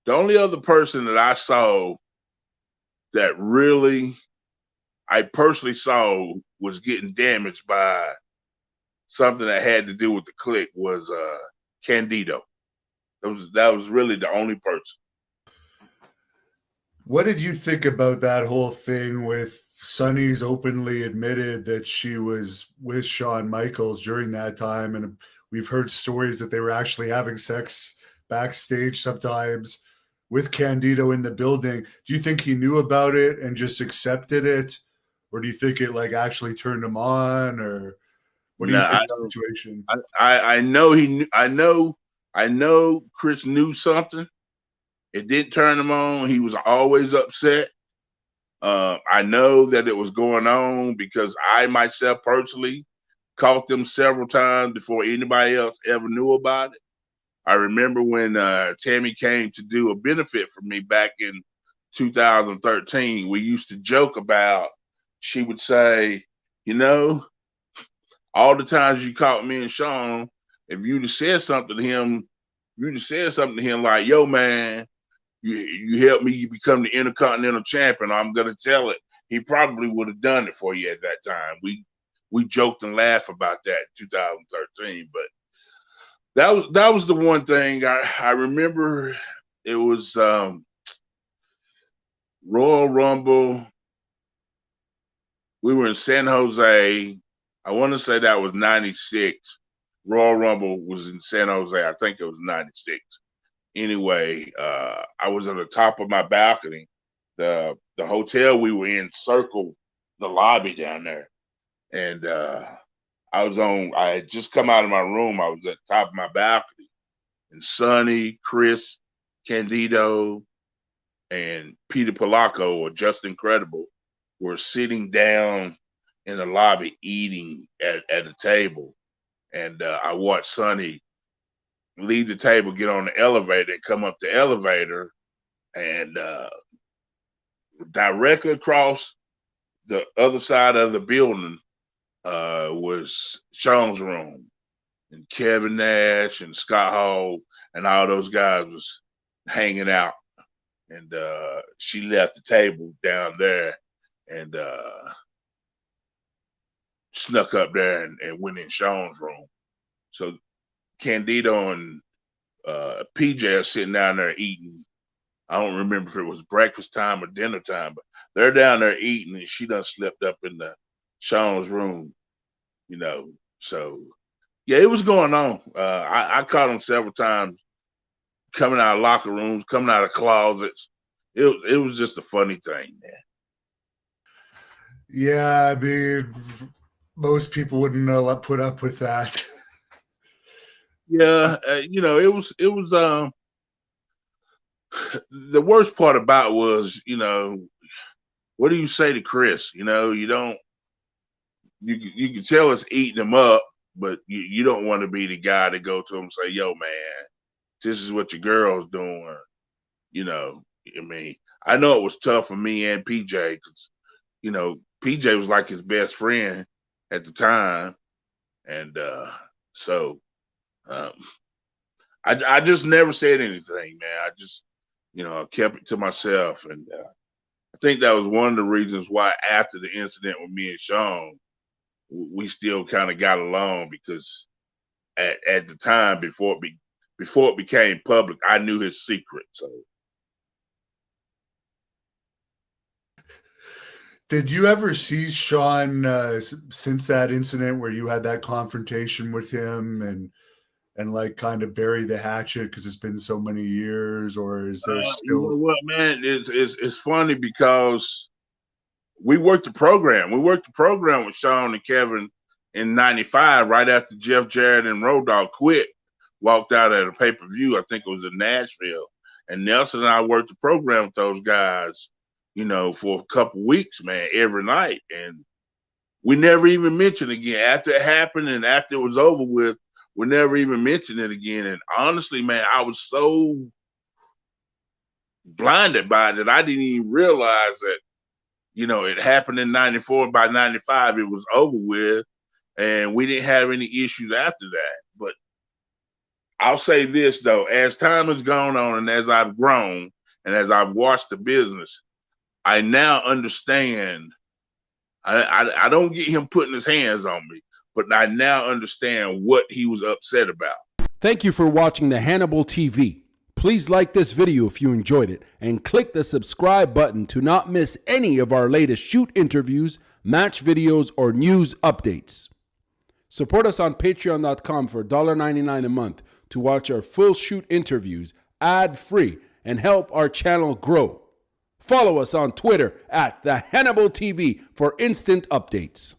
The only other person that I saw that really I personally saw was getting damaged by something that had to do with the click was Candido. That was really the only person. What did you think about that whole thing with Sunny's openly admitted that she was with Shawn Michaels during that time? And we've heard stories that they were actually having sex backstage sometimes with Candido in the building. Do you think he knew about it and just accepted it? Or do you think it like actually turned him on? Or what do No, you think I of the don't. situation? I know he knew. I know Chris knew something. It didn't turn him on. He was always upset. I know that it was going on because I myself personally caught them several times before anybody else ever knew about it. I remember when Tammy came to do a benefit for me back in 2013. We used to joke about. She would say, "You know, all the times you caught me and Shawn, if you'd have said something to him, you'd have said something to him like, yo, man, you helped me become the Intercontinental Champion. I'm gonna tell it. He probably would have done it for you at that time. We joked and laughed about that in 2013, but that was the one thing I remember. It was Royal Rumble. We were in San Jose. I want to say that was '96. Royal Rumble was in San Jose. I think it was '96. Anyway, I was at the top of my balcony. The hotel we were in circled the lobby down there, and I had just come out of my room. I was at the top of my balcony, and Sonny, Chris, Candido, and Peter Polacco or Just Incredible were sitting down in the lobby eating at a table, and I watched Sonny leave the table, get on the elevator, and come up the elevator, and directly across the other side of the building was Shawn's room, and Kevin Nash and Scott Hall and all those guys was hanging out, and she left the table down there and snuck up there and went in Shawn's room. So Candido and PJ are sitting down there eating. I don't remember if it was breakfast time or dinner time, but they're down there eating, and she done slipped up in the Shawn's room, you know. So yeah, it was going on. I caught them several times coming out of locker rooms, coming out of closets. It was just a funny thing, man. Yeah, I mean, most people wouldn't put up with that. Yeah, it was the worst part about was, what do you say to Chris? You don't you can tell it's eating him up, but you don't want to be the guy to go to him and say, "Yo, man, this is what your girl's doing." I mean, I know it was tough for me and PJ because PJ was like his best friend at the time, and so um, I just never said anything, man. I just kept it to myself, and I think that was one of the reasons why after the incident with me and Shawn, we still kind of got along because at the time before it became public, I knew his secret. So Did you ever see Shawn since that incident where you had that confrontation with him and like kind of bury the hatchet because it's been so many years, or is there you still? know what, man? It's funny because we worked the program. We worked the program with Shawn and Kevin in '95, right after Jeff Jarrett and Road Dogg quit, walked out at a pay per view. I think it was in Nashville. And Nelson and I worked the program with those guys, for a couple weeks, man, every night. And we never even mentioned it again. After it happened and after it was over with, we never even mentioned it again. And honestly, man, I was so blinded by it that I didn't even realize that it happened in '94. By '95, it was over with, and we didn't have any issues after that. But I'll say this though, as time has gone on and as I've grown and as I've watched the business, I now understand. I don't get him putting his hands on me, but I now understand what he was upset about. Thank you for watching the Hannibal TV. Please like this video if you enjoyed it and click the subscribe button to not miss any of our latest shoot interviews, match videos, or news updates. Support us on patreon.com for $1.99 a month to watch our full shoot interviews ad-free and help our channel grow. Follow us on Twitter at the Hannibal TV for instant updates.